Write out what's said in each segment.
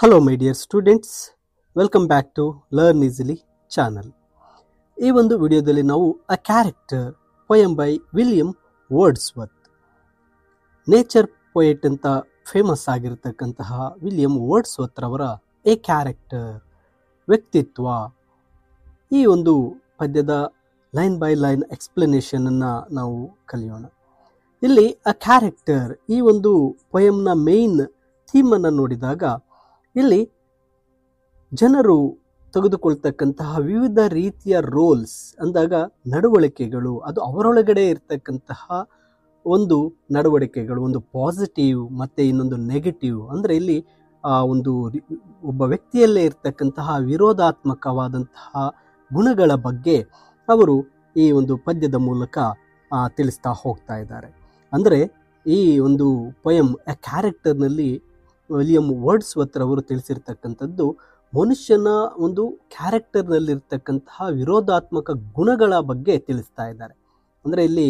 Hello my dear students, welcome back to Learn Easily channel. ಈ ಒಂದು ವಿಡಿಯೋದಲ್ಲಿ ನಾವು a character poem by William Wordsworth. Nature poet ಅಂತ famous ಆಗಿರತಕ್ಕಂತಹ William Wordsworth ರವರ A character ವ್ಯಕ್ತಿತ್ವ, ಈ ಒಂದು ಪದ್ಯದ ಲೈನ್ ಬೈ ಲೈನ್ ಎಕ್ಸ್ಪ್ಲನೇಷನ್ ಅನ್ನ ನಾವು ಕಲಿಯೋಣ. ಇಲ್ಲಿ ಅ ಕ್ಯಾರೆಕ್ಟರ್ ಈ ಒಂದು ಪೊಯಮ್ನ ಮೇನ್ ಥೀಮ್ ಅನ್ನು ನೋಡಿದಾಗ ಇಲ್ಲಿ ಜನರು ತೆಗೆದುಕೊಳ್ತಕ್ಕಂತಹ ವಿವಿಧ ರೀತಿಯ ರೋಲ್ಸ್ ಅಂದಾಗ ನಡವಳಿಕೆಗಳು, ಅದು ಅವರೊಳಗಡೆ ಇರ್ತಕ್ಕಂತಹ ಒಂದು ನಡವಳಿಕೆಗಳು, ಒಂದು ಪಾಸಿಟಿವ್ ಮತ್ತೆ ಇನ್ನೊಂದು ನೆಗೆಟಿವ್. ಅಂದರೆ ಇಲ್ಲಿ ಒಂದು ಒಬ್ಬ ವ್ಯಕ್ತಿಯಲ್ಲೇ ಇರ್ತಕ್ಕಂತಹ ವಿರೋಧಾತ್ಮಕವಾದಂತಹ ಗುಣಗಳ ಬಗ್ಗೆ ಅವರು ಈ ಒಂದು ಪದ್ಯದ ಮೂಲಕ ತಿಳಿಸ್ತಾ ಹೋಗ್ತಾ ಇದ್ದಾರೆ. ಅಂದರೆ ಈ ಒಂದು ಪೊಯಮ್ ಎ ಕ್ಯಾರೆಕ್ಟರ್ನಲ್ಲಿ ವಿಲಿಯಂ ವರ್ಡ್ಸ್ವರ್ತ್ ರವರು ತಿಳಿಸಿರ್ತಕ್ಕಂಥದ್ದು ಮನುಷ್ಯನ ಒಂದು ಕ್ಯಾರೆಕ್ಟರ್ನಲ್ಲಿರ್ತಕ್ಕಂತಹ ವಿರೋಧಾತ್ಮಕ ಗುಣಗಳ ಬಗ್ಗೆ ತಿಳಿಸ್ತಾ ಇದ್ದಾರೆ. ಅಂದರೆ ಇಲ್ಲಿ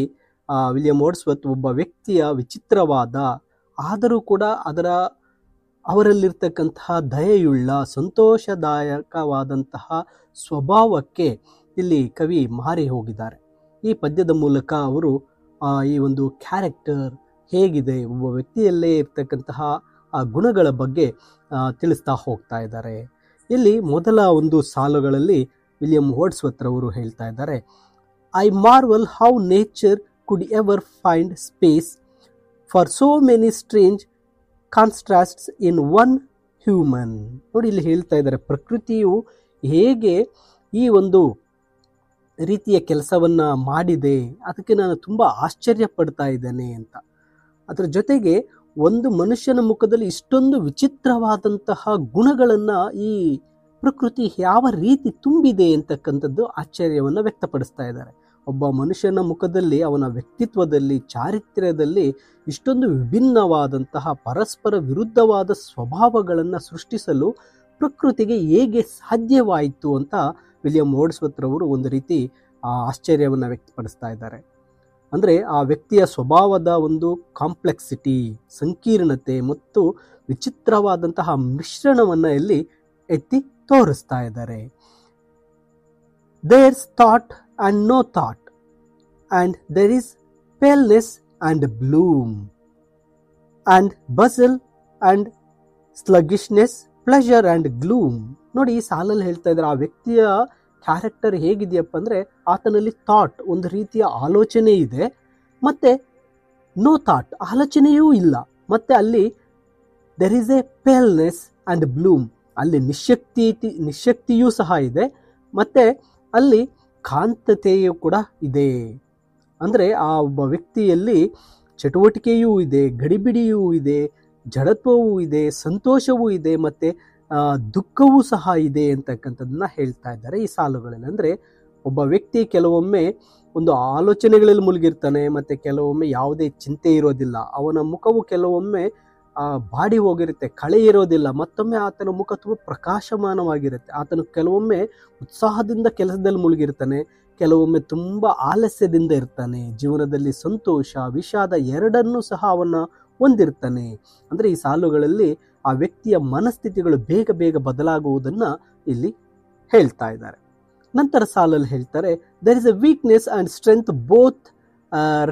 ವಿಲಿಯಂ ವರ್ಡ್ಸ್ವರ್ತ್ ಒಬ್ಬ ವ್ಯಕ್ತಿಯ ವಿಚಿತ್ರವಾದ ಆದರೂ ಕೂಡ ಅವರಲ್ಲಿರ್ತಕ್ಕಂತಹ ದಯೆಯುಳ್ಳ ಸಂತೋಷದಾಯಕವಾದಂತಹ ಸ್ವಭಾವಕ್ಕೆ ಇಲ್ಲಿ ಕವಿ ಮಾರಿ ಹೋಗಿದ್ದಾರೆ. ಈ ಪದ್ಯದ ಮೂಲಕ ಅವರು ಈ ಒಂದು ಕ್ಯಾರೆಕ್ಟರ್ ಹೇಗಿದೆ, ಒಬ್ಬ ವ್ಯಕ್ತಿಯಲ್ಲೇ ಇರ್ತಕ್ಕಂತಹ ಆ ಗುಣಗಳ ಬಗ್ಗೆ ತಿಳಿಸ್ತಾ ಹೋಗ್ತಾ ಇದ್ದಾರೆ. ಇಲ್ಲಿ ಮೊದಲ ಒಂದು ಸಾಲುಗಳಲ್ಲಿ ವಿಲಿಯಂ ವರ್ಡ್ಸ್ವರ್ತ್ ರವರು ಹೇಳ್ತಾ ಇದ್ದಾರೆ, I marvel how nature could ever find space for so many strange contrasts in one human. ನೋಡಿ, ಇಲ್ಲಿ ಹೇಳ್ತಾ ಇದ್ದಾರೆ ಪ್ರಕೃತಿಯು ಹೇಗೆ ಈ ಒಂದು ರೀತಿಯ ಕೆಲಸವನ್ನ ಮಾಡಿದೆ, ಅದಕ್ಕೆ ನಾನು ತುಂಬ ಆಶ್ಚರ್ಯ ಪಡ್ತಾ ಇದ್ದೇನೆ ಅಂತ. ಅದರ ಜೊತೆಗೆ ಒಂದು ಮನುಷ್ಯನ ಮುಖದಲ್ಲಿ ಇಷ್ಟೊಂದು ವಿಚಿತ್ರವಾದಂತಹ ಗುಣಗಳನ್ನು ಈ ಪ್ರಕೃತಿ ಯಾವ ರೀತಿ ತುಂಬಿದೆ ಅಂತಕ್ಕಂಥದ್ದು ಆಶ್ಚರ್ಯವನ್ನು ವ್ಯಕ್ತಪಡಿಸ್ತಾ ಇದ್ದಾರೆ. ಒಬ್ಬ ಮನುಷ್ಯನ ಮುಖದಲ್ಲಿ, ಅವನ ವ್ಯಕ್ತಿತ್ವದಲ್ಲಿ, ಚಾರಿತ್ರ್ಯದಲ್ಲಿ ಇಷ್ಟೊಂದು ವಿಭಿನ್ನವಾದಂತಹ ಪರಸ್ಪರ ವಿರುದ್ಧವಾದ ಸ್ವಭಾವಗಳನ್ನು ಸೃಷ್ಟಿಸಲು ಪ್ರಕೃತಿಗೆ ಹೇಗೆ ಸಾಧ್ಯವಾಯಿತು ಅಂತ ವಿಲಿಯಂ ವರ್ಡ್ಸ್ವರ್ತ್ ರವರು ಒಂದು ರೀತಿ ಆಶ್ಚರ್ಯವನ್ನು ವ್ಯಕ್ತಪಡಿಸ್ತಾ ಇದ್ದಾರೆ. ಅಂದರೆ ಆ ವ್ಯಕ್ತಿಯ ಸ್ವಭಾವದ ಒಂದು ಕಾಂಪ್ಲೆಕ್ಸಿಟಿ, ಸಂಕೀರ್ಣತೆ ಮತ್ತು ವಿಚಿತ್ರವಾದಂತಹ ಮಿಶ್ರಣವನ್ನು ಇಲ್ಲಿ ಎತ್ತಿ ತೋರಿಸ್ತಾ ಇದ್ದಾರೆ. There's thought and no thought and there is paleness and bloom and bustle and sluggishness, pleasure and gloom. ನೋಡಿ, ಈ ಸಾಲಲ್ಲಿ ಹೇಳ್ತಾ ಇದ್ದಾರೆ ಆ ವ್ಯಕ್ತಿಯ ಕ್ಯಾರೆಕ್ಟರ್ ಹೇಗಿದೆಯಪ್ಪ ಅಂದರೆ ಆತನಲ್ಲಿ ಥಾಟ್, ಒಂದು ರೀತಿಯ ಆಲೋಚನೆ ಇದೆ, ಮತ್ತು ನೋ ಥಾಟ್, ಆಲೋಚನೆಯೂ ಇಲ್ಲ. ಮತ್ತು ಅಲ್ಲಿ there is a paleness and bloom, ಅಲ್ಲಿ ನಿಶ್ಶಕ್ತಿಯೂ ಸಹ ಇದೆ, ಮತ್ತು ಅಲ್ಲಿ ಕಾಂತತೆಯೂ ಕೂಡ ಇದೆ. ಅಂದರೆ ಆ ಒಬ್ಬ ವ್ಯಕ್ತಿಯಲ್ಲಿ ಚಟುವಟಿಕೆಯೂ ಇದೆ, ಗಡಿಬಿಡಿಯೂ ಇದೆ, ಜಡತ್ವವೂ ಇದೆ, ಸಂತೋಷವೂ ಇದೆ, ಮತ್ತು ದುಃಖವೂ ಸಹ ಇದೆ ಅಂತಕ್ಕಂಥದ್ದನ್ನ ಹೇಳ್ತಾ ಇದ್ದಾರೆ ಈ ಸಾಲುಗಳಲ್ಲಿ. ಅಂದರೆ ಒಬ್ಬ ವ್ಯಕ್ತಿ ಕೆಲವೊಮ್ಮೆ ಒಂದು ಆಲೋಚನೆಗಳಲ್ಲಿ ಮುಳುಗಿರ್ತಾನೆ, ಮತ್ತು ಕೆಲವೊಮ್ಮೆ ಯಾವುದೇ ಚಿಂತೆ ಇರೋದಿಲ್ಲ, ಅವನ ಮುಖವು ಕೆಲವೊಮ್ಮೆ ಬಾಡಿ ಹೋಗಿರುತ್ತೆ, ಕಳೆ ಇರೋದಿಲ್ಲ, ಮತ್ತೊಮ್ಮೆ ಆತನ ಮುಖ ತುಂಬ ಪ್ರಕಾಶಮಾನವಾಗಿರುತ್ತೆ. ಆತನು ಕೆಲವೊಮ್ಮೆ ಉತ್ಸಾಹದಿಂದ ಕೆಲಸದಲ್ಲಿ ಮುಳುಗಿರ್ತಾನೆ, ಕೆಲವೊಮ್ಮೆ ತುಂಬ ಆಲಸ್ಯದಿಂದ ಇರ್ತಾನೆ, ಜೀವನದಲ್ಲಿ ಸಂತೋಷ ವಿಷಾದ ಎರಡನ್ನೂ ಸಹ ಅವನ್ನ ಹೊಂದಿರ್ತಾನೆ. ಅಂದರೆ ಈ ಸಾಲುಗಳಲ್ಲಿ ಆ ವ್ಯಕ್ತಿಯ ಮನಸ್ಥಿತಿಗಳು ಬೇಗ ಬೇಗ ಬದಲಾಗುವುದನ್ನು ಇಲ್ಲಿ ಹೇಳ್ತಾ ಇದ್ದಾರೆ. ನಂತರ ಸಾಲಲ್ಲಿ ಹೇಳ್ತಾರೆ, there is a weakness and strength both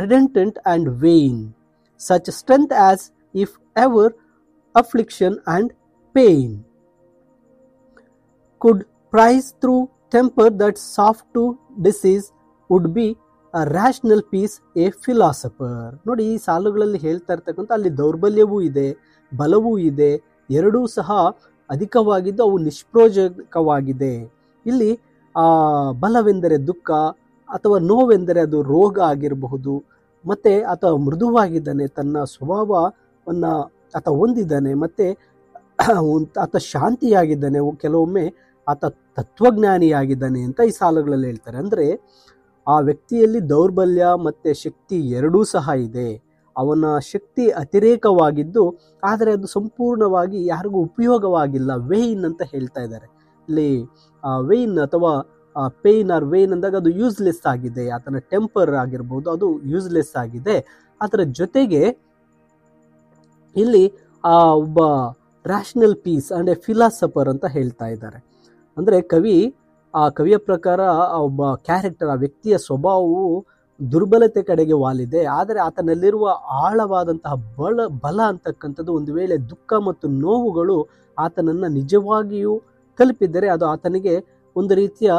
redundant and vain, such strength as if ever affliction and pain could pierce through temper that soft to disease would be a rational peace a philosopher. ನೋಡಿ, ಈ ಸಾಲುಗಳಲ್ಲಿ ಹೇಳ್ತಾ ಇರ್ತಕ್ಕಂಥ ಅಲ್ಲಿ ದೌರ್ಬಲ್ಯವೂ ಇದೆ, ಬಲವೂ ಇದೆ, ಎರಡೂ ಸಹ ಅಧಿಕವಾಗಿದ್ದು ಅವು ನಿಷ್ಪ್ರಯೋಜಕವಾಗಿದೆ. ಇಲ್ಲಿ ಬಲವೆಂದರೆ ದುಃಖ, ಅಥವಾ ನೋವೆಂದರೆ ಅದು ರೋಗ ಆಗಿರಬಹುದು, ಮತ್ತು ಆತ ಮೃದುವಾಗಿದ್ದಾನೆ, ತನ್ನ ಸ್ವಭಾವವನ್ನು ಆತ ಹೊಂದಿದ್ದಾನೆ, ಮತ್ತು ಆತ ಶಾಂತಿಯಾಗಿದ್ದಾನೆ, ಕೆಲವೊಮ್ಮೆ ಆತ ತತ್ವಜ್ಞಾನಿಯಾಗಿದ್ದಾನೆ ಅಂತ ಈ ಸಾಲುಗಳಲ್ಲಿ ಹೇಳ್ತಾರೆ. ಅಂದರೆ ಆ ವ್ಯಕ್ತಿಯಲ್ಲಿ ದೌರ್ಬಲ್ಯ ಮತ್ತು ಶಕ್ತಿ ಎರಡೂ ಸಹ ಇದೆ. ಅವನ ಶಕ್ತಿ ಅತಿರೇಕವಾಗಿದ್ದು, ಆದರೆ ಅದು ಸಂಪೂರ್ಣವಾಗಿ ಯಾರಿಗೂ ಉಪಯೋಗವಾಗಿಲ್ಲ, ವೇಯ್ನ್ ಅಂತ ಹೇಳ್ತಾ ಇದ್ದಾರೆ. ಇಲ್ಲಿ ವೇಯ್ನ್ ಅಥವಾ ಪೇಯ್ನ್ ಆರ್ ವೇಯ್ನ್ ಅಂದಾಗ ಅದು ಯೂಸ್ಲೆಸ್ ಆಗಿದೆ, ಆತನ ಟೆಂಪರ್ ಆಗಿರ್ಬೋದು ಅದು ಯೂಸ್ಲೆಸ್ ಆಗಿದೆ. ಅದರ ಜೊತೆಗೆ ಇಲ್ಲಿ ಒಬ್ಬ rational piece and a philosopher ಅಂತ ಹೇಳ್ತಾ ಇದ್ದಾರೆ. ಅಂದರೆ ಕವಿಯ ಪ್ರಕಾರ ಒಬ್ಬ ಕ್ಯಾರೆಕ್ಟರ್, ಆ ವ್ಯಕ್ತಿಯ ಸ್ವಭಾವವು ದುರ್ಬಲತೆ ಕಡೆಗೆ ವಾಲಿದೆ. ಆದರೆ ಆತನಲ್ಲಿರುವ ಆಳವಾದಂತಹ ಬಲ ಅಂತಕ್ಕಂಥದ್ದು, ಒಂದು ವೇಳೆ ದುಃಖ ಮತ್ತು ನೋವುಗಳು ಆತನನ್ನು ನಿಜವಾಗಿಯೂ ತಲುಪಿದರೆ ಅದು ಆತನಿಗೆ ಒಂದು ರೀತಿಯ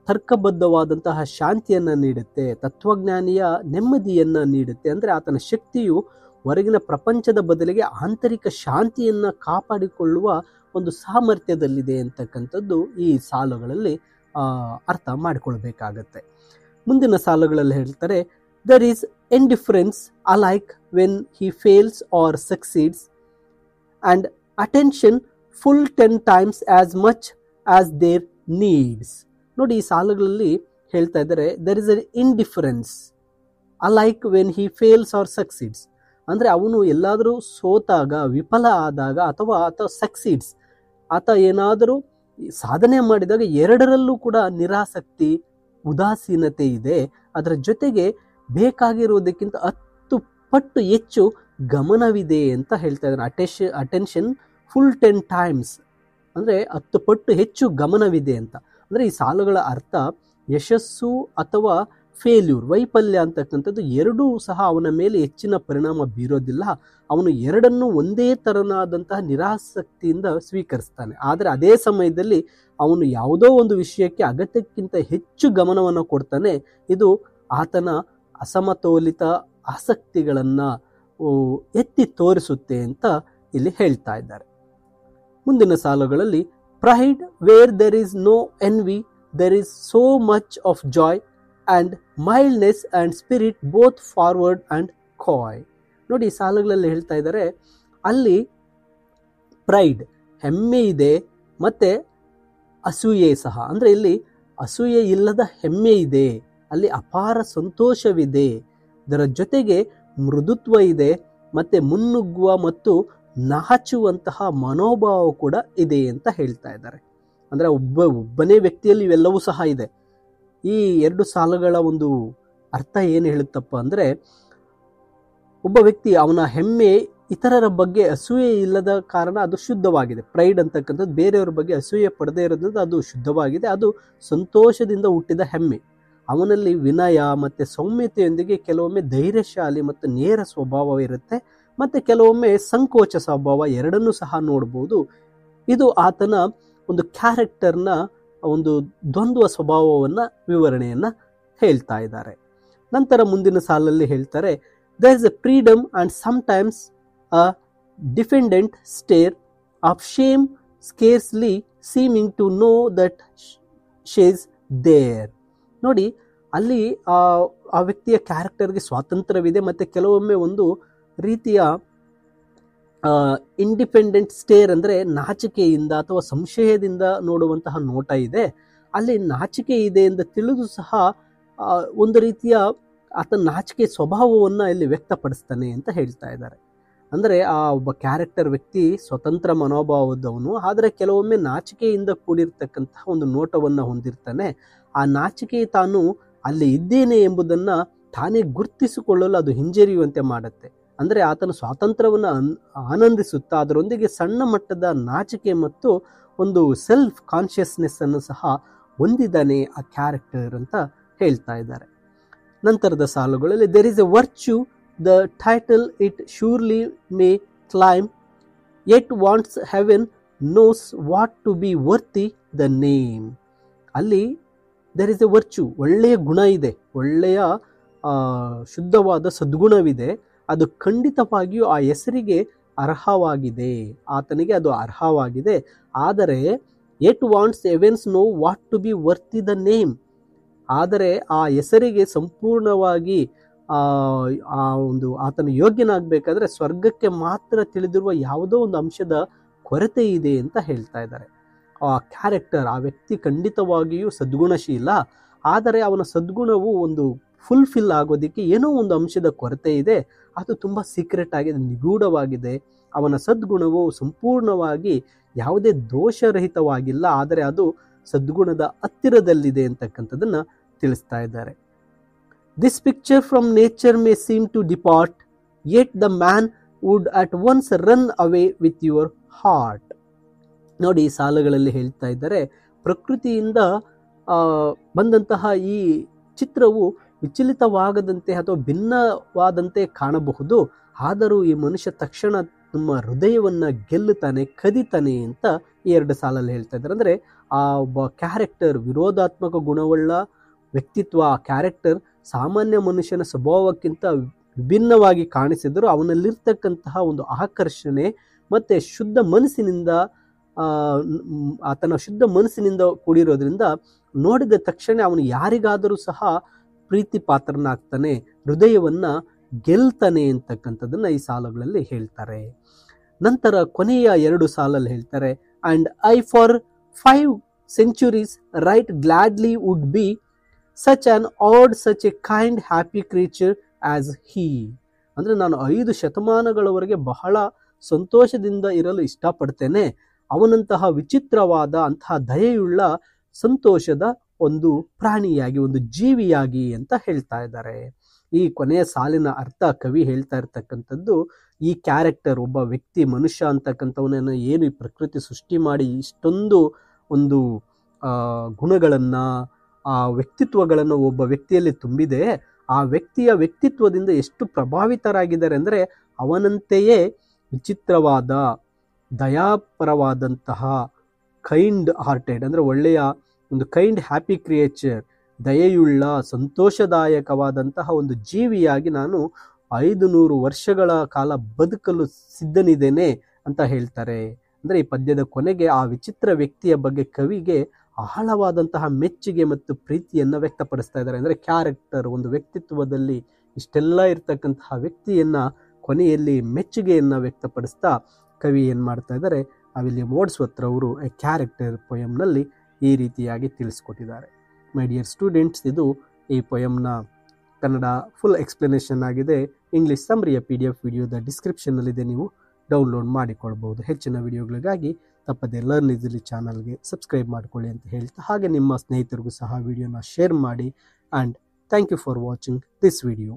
ತರ್ಕಬದ್ಧವಾದಂತಹ ಶಾಂತಿಯನ್ನು ನೀಡುತ್ತೆ, ತತ್ವಜ್ಞಾನಿಯ ನೆಮ್ಮದಿಯನ್ನು ನೀಡುತ್ತೆ. ಅಂದರೆ ಆತನ ಶಕ್ತಿಯು ಹೊರಗಿನ ಪ್ರಪಂಚದ ಬದಲಿಗೆ ಆಂತರಿಕ ಶಾಂತಿಯನ್ನು ಕಾಪಾಡಿಕೊಳ್ಳುವ ಒಂದು ಸಾಮರ್ಥ್ಯದಲ್ಲಿದೆ ಅಂತಕ್ಕಂಥದ್ದು ಈ ಸಾಲುಗಳಲ್ಲಿ ಅರ್ಥ ಮಾಡಿಕೊಳ್ಬೇಕಾಗತ್ತೆ. ಮುಂದಿನ ಸಾಲುಗಳಲ್ಲಿ ಹೇಳ್ತಾರೆ, there is indifference alike when he fails or succeeds and attention full 10 times as much as their needs. ನೋಡಿ, ಈ ಸಾಲುಗಳಲ್ಲಿ ಹೇಳ್ತಾ ಇದ್ದಾರೆ, there is an indifference alike when he fails or succeeds. ಅಂದರೆ ಅವನು ಎಲ್ಲಾದರೂ ಸೋತಾಗ, ವಿಫಲ ಆದಾಗ ಅಥವಾ ಸಕ್ಸೀಡ್ಸ್, ಆತ ಏನಾದರೂ ಸಾಧನೆ ಮಾಡಿದಾಗ ಎರಡರಲ್ಲೂ ಕೂಡ ನಿರಾಸಕ್ತಿ, ಉದಾಸೀನತೆ ಇದೆ. ಅದರ ಜೊತೆಗೆ ಬೇಕಾಗಿರುವುದಕ್ಕಿಂತ 10 ಪಟ್ಟು ಹೆಚ್ಚು ಗಮನವಿದೆ ಅಂತ ಹೇಳ್ತಾ ಇದ್ದಾರೆ. ಅಟೆನ್ಷನ್ ಫುಲ್ 10 times ಅಂದರೆ 10 ಪಟ್ಟು ಹೆಚ್ಚು ಗಮನವಿದೆ ಅಂತ. ಅಂದರೆ ಈ ಸಾಲುಗಳ ಅರ್ಥ ಯಶಸ್ಸು ಅಥವಾ ಫೇಲ್ಯೂರ್, ವೈಫಲ್ಯ ಅಂತಕ್ಕಂಥದ್ದು ಎರಡೂ ಸಹ ಅವನ ಮೇಲೆ ಹೆಚ್ಚಿನ ಪರಿಣಾಮ ಬೀರೋದಿಲ್ಲ. ಅವನು ಎರಡನ್ನೂ ಒಂದೇ ತರನಾದಂತಹ ನಿರಾಸಕ್ತಿಯಿಂದ ಸ್ವೀಕರಿಸ್ತಾನೆ. ಆದರೆ ಅದೇ ಸಮಯದಲ್ಲಿ ಅವನು ಯಾವುದೋ ಒಂದು ವಿಷಯಕ್ಕೆ ಅಗತ್ಯಕ್ಕಿಂತ ಹೆಚ್ಚು ಗಮನವನ್ನು ಕೊಡ್ತಾನೆ. ಇದು ಆತನ ಅಸಮತೋಲಿತ ಆಸಕ್ತಿಗಳನ್ನು ಎತ್ತಿ ತೋರಿಸುತ್ತೆ ಅಂತ ಇಲ್ಲಿ ಹೇಳ್ತಾ ಇದ್ದಾರೆ. ಮುಂದಿನ ಸಾಲುಗಳಲ್ಲಿ, pride where there is no envy there is so much of joy and mildness and spirit both forward and coy. ನೋಡಿ, ಈ ಸಾಲುಗಳಲ್ಲಿ ಹೇಳ್ತಾ ಇದ್ದಾರೆ, ಅಲ್ಲಿ ಪ್ರೈಡ್, ಹೆಮ್ಮೆ ಇದೆ, ಮತ್ತು ಅಸೂಯೆ ಸಹ. ಅಂದರೆ ಇಲ್ಲಿ ಅಸೂಯೆ ಇಲ್ಲದ ಹೆಮ್ಮೆ ಇದೆ, ಅಲ್ಲಿ ಅಪಾರ ಸಂತೋಷವಿದೆ, ಇದರ ಜೊತೆಗೆ ಮೃದುತ್ವ ಇದೆ, ಮತ್ತು ಮುನ್ನುಗ್ಗುವ ಮತ್ತು ನಾಚುವಂತಹ ಮನೋಭಾವ ಕೂಡ ಇದೆ ಅಂತ ಹೇಳ್ತಾ ಇದ್ದಾರೆ. ಅಂದರೆ ಒಬ್ಬನೇ ವ್ಯಕ್ತಿಯಲ್ಲಿ ಇವೆಲ್ಲವೂ ಸಹ ಇದೆ. ಈ 2 ಸಾಲುಗಳ ಒಂದು ಅರ್ಥ ಏನು ಹೇಳುತ್ತಪ್ಪ ಅಂದರೆ, ಒಬ್ಬ ವ್ಯಕ್ತಿ ಅವನ ಹೆಮ್ಮೆ ಇತರರ ಬಗ್ಗೆ ಅಸೂಯೆ ಇಲ್ಲದ ಕಾರಣ ಅದು ಶುದ್ಧವಾಗಿದೆ. ಪ್ರೈಡ್ ಅಂತಕ್ಕಂಥದ್ದು ಬೇರೆಯವರ ಬಗ್ಗೆ ಅಸೂಯೆ ಪಡದೇ ಇರೋದ್ರಿಂದ ಅದು ಶುದ್ಧವಾಗಿದೆ, ಅದು ಸಂತೋಷದಿಂದ ಹುಟ್ಟಿದ ಹೆಮ್ಮೆ. ಅವನಲ್ಲಿ ವಿನಯ ಮತ್ತು ಸೌಮ್ಯತೆಯೊಂದಿಗೆ ಕೆಲವೊಮ್ಮೆ ಧೈರ್ಯಶಾಲಿ ಮತ್ತು ನೇರ ಸ್ವಭಾವ ಇರುತ್ತೆ, ಮತ್ತು ಕೆಲವೊಮ್ಮೆ ಸಂಕೋಚ ಸ್ವಭಾವ, ಎರಡನ್ನೂ ಸಹ ನೋಡ್ಬೋದು. ಇದು ಆತನ ಒಂದು ಕ್ಯಾರೆಕ್ಟರ್ನ ಒಂದು ದ್ವಂದ್ವ ಸ್ವಭಾವವನ್ನು ವಿವರಣೆಯನ್ನು ಹೇಳ್ತಾ ಇದ್ದಾರೆ. ನಂತರ ಮುಂದಿನ ಸಾಲಲ್ಲಿ ಹೇಳ್ತಾರೆ, there is a freedom and sometimes a defendant stare of shame scarcely seeming to know that she is there. ನೋಡಿ, ಅಲ್ಲಿ ಆ ವ್ಯಕ್ತಿಯ ಕ್ಯಾರೆಕ್ಟರ್ಗೆ ಸ್ವಾತಂತ್ರ್ಯವಿದೆ, ಮತ್ತು ಕೆಲವೊಮ್ಮೆ ಒಂದು ರೀತಿಯ ಇಂಡಿಪೆಂಡೆಂಟ್ ಸ್ಟೇರ್ ಅಂದರೆ ನಾಚಿಕೆಯಿಂದ ಅಥವಾ ಸಂಶಯದಿಂದ ನೋಡುವಂತಹ ನೋಟ ಇದೆ. ಅಲ್ಲಿ ನಾಚಿಕೆ ಇದೆ ಎಂದು ತಿಳಿದು ಸಹ ಒಂದು ರೀತಿಯ ಆತನ ನಾಚಿಕೆ ಸ್ವಭಾವವನ್ನು ಇಲ್ಲಿ ವ್ಯಕ್ತಪಡಿಸ್ತಾನೆ ಅಂತ ಹೇಳ್ತಾ ಇದ್ದಾರೆ. ಅಂದರೆ ಆ ಒಬ್ಬ ಕ್ಯಾರೆಕ್ಟರ್ ವ್ಯಕ್ತಿ ಸ್ವತಂತ್ರ ಮನೋಭಾವದವನು, ಆದರೆ ಕೆಲವೊಮ್ಮೆ ನಾಚಿಕೆಯಿಂದ ಕೂಡಿರ್ತಕ್ಕಂತಹ ಒಂದು ನೋಟವನ್ನು ಹೊಂದಿರ್ತಾನೆ. ಆ ನಾಚಿಕೆ ತಾನು ಅಲ್ಲಿ ಇದ್ದೇನೆ ಎಂಬುದನ್ನು ತಾನೇ ಗುರ್ತಿಸಿಕೊಳ್ಳಲು ಅದು ಹಿಂಜರಿಯುವಂತೆ ಮಾಡುತ್ತೆ. ಅಂದರೆ ಆತನ ಸ್ವಾತಂತ್ರ್ಯವನ್ನು ಆನಂದಿಸುತ್ತಾ ಅದರೊಂದಿಗೆ ಸಣ್ಣ ಮಟ್ಟದ ನಾಚಿಕೆ ಮತ್ತು ಒಂದು ಸೆಲ್ಫ್ ಕಾನ್ಷಿಯಸ್ನೆಸ್ ಅನ್ನು ಸಹ ಹೊಂದಿದ್ದಾನೆ ಆ ಕ್ಯಾರೆಕ್ಟರ್ ಅಂತ ಹೇಳ್ತಾ ಇದ್ದಾರೆ. ನಂತರದ ಸಾಲುಗಳಲ್ಲಿ, there is a virtue the title it surely may claim yet wants heaven knows what to be worthy the name. ಅಲ್ಲಿ ದೇರ್ ಇಸ್ ಎ ವರ್ಚ್ಯೂ, ಒಳ್ಳೆಯ ಗುಣ ಇದೆ, ಒಳ್ಳೆಯ ಶುದ್ಧವಾದ ಸದ್ಗುಣವಿದೆ, ಅದು ಖಂಡಿತವಾಗಿಯೂ ಆ ಹೆಸರಿಗೆ ಅರ್ಹವಾಗಿದೆ, ಆತನಿಗೆ ಅದು ಅರ್ಹವಾಗಿದೆ. ಆದರೆ yet wants heavens know what to be worthy the name, ಆದರೆ ಆ ಹೆಸರಿಗೆ ಸಂಪೂರ್ಣವಾಗಿ ಆತನ ಯೋಗ್ಯನಾಗಬೇಕಾದ್ರೆ ಸ್ವರ್ಗಕ್ಕೆ ಮಾತ್ರ ತಿಳಿದಿರುವ ಯಾವುದೋ ಒಂದು ಅಂಶದ ಕೊರತೆ ಇದೆ ಅಂತ ಹೇಳ್ತಾ ಇದ್ದಾರೆ. ಆ ಕ್ಯಾರೆಕ್ಟರ್, ಆ ವ್ಯಕ್ತಿ ಖಂಡಿತವಾಗಿಯೂ ಸದ್ಗುಣಶೀಲ, ಆದರೆ ಅವನ ಸದ್ಗುಣವು ಒಂದು ಫುಲ್ಫಿಲ್ ಆಗೋದಕ್ಕೆ ಏನೋ ಒಂದು ಅಂಶದ ಕೊರತೆ ಇದೆ, ಅದು ತುಂಬ ಸೀಕ್ರೆಟ್ ಆಗಿದೆ, ನಿಗೂಢವಾಗಿದೆ. ಅವನ ಸದ್ಗುಣವು ಸಂಪೂರ್ಣವಾಗಿ ಯಾವುದೇ ದೋಷರಹಿತವಾಗಿಲ್ಲ, ಆದರೆ ಅದು ಸದ್ಗುಣದ ಹತ್ತಿರದಲ್ಲಿದೆ ಅಂತಕ್ಕಂಥದ್ದನ್ನು ತಿಳಿಸ್ತಾ ಇದ್ದಾರೆ. This picture from nature may seem to depart, yet the man would at once run away with your heart. ನೋಡಿ ಈ ಸಾಲುಗಳಲ್ಲಿ ಹೇಳ್ತಾ ಇದ್ದಾರೆ, ಪ್ರಕೃತಿಯಿಂದ ಬಂದಂತಹ ಈ ಚಿತ್ರವು ವಿಚಲಿತವಾಗದಂತೆ ಅಥವಾ ಭಿನ್ನವಾದಂತೆ ಕಾಣಬಹುದು, ಆದರೂ ಈ ಮನುಷ್ಯ ತಕ್ಷಣ ನಮ್ಮ ಹೃದಯವನ್ನು ಗೆಲ್ಲುತ್ತಾನೆ, ಕದಿತಾನೆ ಅಂತ ಈ 2 ಸಾಲಲ್ಲಿ ಹೇಳ್ತಾ ಇದ್ದಾರೆ. ಅಂದರೆ ಆ ಒಬ್ಬ ಕ್ಯಾರೆಕ್ಟರ್, ವಿರೋಧಾತ್ಮಕ ಗುಣವುಳ್ಳ ವ್ಯಕ್ತಿತ್ವ, ಆ ಕ್ಯಾರೆಕ್ಟರ್ ಸಾಮಾನ್ಯ ಮನುಷ್ಯನ ಸ್ವಭಾವಕ್ಕಿಂತ ವಿಭಿನ್ನವಾಗಿ ಕಾಣಿಸಿದರೂ ಅವನಲ್ಲಿರ್ತಕ್ಕಂತಹ ಒಂದು ಆಕರ್ಷಣೆ ಮತ್ತು ಶುದ್ಧ ಮನಸ್ಸಿನಿಂದ ಆತನ ಶುದ್ಧ ಮನಸ್ಸಿನಿಂದ ಕೂಡಿರೋದ್ರಿಂದ ನೋಡಿದ ತಕ್ಷಣ ಅವನು ಯಾರಿಗಾದರೂ ಸಹ ಪ್ರೀತಿ ಪಾತ್ರನಾಗ್ತಾನೆ, ಹೃದಯವನ್ನು ಗೆಲ್ತಾನೆ ಅಂತಕ್ಕಂಥದ್ದನ್ನು ಈ ಸಾಲುಗಳಲ್ಲಿ ಹೇಳ್ತಾರೆ. ನಂತರ ಕೊನೆಯ 2 ಸಾಲಲ್ಲಿ ಹೇಳ್ತಾರೆ, and I for 5 centuries right gladly would be such an odd, such a kind, happy creature as he. ಅಂದರೆ ನಾನು 5 ಶತಮಾನಗಳವರೆಗೆ ಬಹಳ ಸಂತೋಷದಿಂದ ಇರಲು ಇಷ್ಟಪಡ್ತೇನೆ, ಅವನಂತಹ ವಿಚಿತ್ರವಾದ ಅಂತಹ ದಯೆಯುಳ್ಳ ಸಂತೋಷದ ಒಂದು ಪ್ರಾಣಿಯಾಗಿ, ಒಂದು ಜೀವಿಯಾಗಿ ಅಂತ ಹೇಳ್ತಾ ಇದ್ದಾರೆ. ಈ ಕೊನೆಯ ಸಾಲಿನ ಅರ್ಥ ಕವಿ ಹೇಳ್ತಾ ಇರ್ತಕ್ಕಂಥದ್ದು, ಈ ಕ್ಯಾರೆಕ್ಟರ್, ಒಬ್ಬ ವ್ಯಕ್ತಿ, ಮನುಷ್ಯ ಅಂತಕ್ಕಂಥವನನ್ನು ಏನು ಈ ಪ್ರಕೃತಿ ಸೃಷ್ಟಿ ಮಾಡಿ ಇಷ್ಟೊಂದು ಒಂದು ಗುಣಗಳನ್ನು, ಆ ವ್ಯಕ್ತಿತ್ವಗಳನ್ನು ಒಬ್ಬ ವ್ಯಕ್ತಿಯಲ್ಲಿ ತುಂಬಿದೆ, ಆ ವ್ಯಕ್ತಿಯ ವ್ಯಕ್ತಿತ್ವದಿಂದ ಎಷ್ಟು ಪ್ರಭಾವಿತರಾಗಿದ್ದಾರೆ ಅಂದರೆ ಅವನಂತೆಯೇ ವಿಚಿತ್ರವಾದ, ದಯಾಪರವಾದಂತಹ, ಕೈಂಡ್ ಹಾರ್ಟೆಡ್ ಅಂದರೆ ಒಳ್ಳೆಯ ಒಂದು ಕೈಂಡ್ ಹ್ಯಾಪಿ ಕ್ರಿಯೇಚರ್, ದಯೆಯುಳ್ಳ ಸಂತೋಷದಾಯಕವಾದಂತಹ ಒಂದು ಜೀವಿಯಾಗಿ ನಾನು 500 ವರ್ಷಗಳ ಕಾಲ ಬದುಕಲು ಸಿದ್ಧನಿದ್ದೇನೆ ಅಂತ ಹೇಳ್ತಾರೆ. ಅಂದರೆ ಈ ಪದ್ಯದ ಕೊನೆಗೆ ಆ ವಿಚಿತ್ರ ವ್ಯಕ್ತಿಯ ಬಗ್ಗೆ ಕವಿಗೆ ಆಳವಾದಂತಹ ಮೆಚ್ಚುಗೆ ಮತ್ತು ಪ್ರೀತಿಯನ್ನು ವ್ಯಕ್ತಪಡಿಸ್ತಾ ಇದ್ದಾರೆ. ಅಂದರೆ ಕ್ಯಾರೆಕ್ಟರ್, ಒಂದು ವ್ಯಕ್ತಿತ್ವದಲ್ಲಿ ಇಷ್ಟೆಲ್ಲ ಇರ್ತಕ್ಕಂತಹ ವ್ಯಕ್ತಿಯನ್ನು ಕೊನೆಯಲ್ಲಿ ಮೆಚ್ಚುಗೆಯನ್ನು ವ್ಯಕ್ತಪಡಿಸ್ತಾ ಕವಿ ಏನು ಮಾಡ್ತಾ ಇದ್ದಾರೆ, ವಿಲಿಯಂ ವರ್ಡ್ಸ್ವರ್ತ್ ಅವರು ಎ ಕ್ಯಾರೆಕ್ಟರ್ ಪೊಯಮ್ನಲ್ಲಿ ಈ ರೀತಿಯಾಗಿ ತಿಳಿಸ್ಕೊಟ್ಟಿದ್ದಾರೆ. ಮೈ ಡಿಯರ್ ಸ್ಟೂಡೆಂಟ್ಸ್, ಇದು ಈ ಪೊಯಮ್ನ ಕನ್ನಡ ಫುಲ್ ಎಕ್ಸ್ಪ್ಲನೇಷನ್ ಆಗಿದೆ. ಇಂಗ್ಲೀಷ್ ಸಮ್ಮರಿಯ PDF ವಿಡಿಯೋದ ಡಿಸ್ಕ್ರಿಪ್ಷನ್ನಲ್ಲಿದೆ, ನೀವು ಡೌನ್ಲೋಡ್ ಮಾಡಿಕೊಳ್ಬೋದು. ಹೆಚ್ಚಿನ ವಿಡಿಯೋಗಳಿಗಾಗಿ ತಪ್ಪದೆ ಲರ್ನ್ ಈಸಿಲಿ ಚಾನಲ್ಗೆ ಸಬ್ಸ್ಕ್ರೈಬ್ ಮಾಡಿಕೊಳ್ಳಿ ಅಂತ ಹೇಳ್ತಾ, ಹಾಗೆ ನಿಮ್ಮ ಸ್ನೇಹಿತರಿಗೂ ಸಹ ವಿಡಿಯೋನ ಶೇರ್ ಮಾಡಿ. And thank you for watching this video.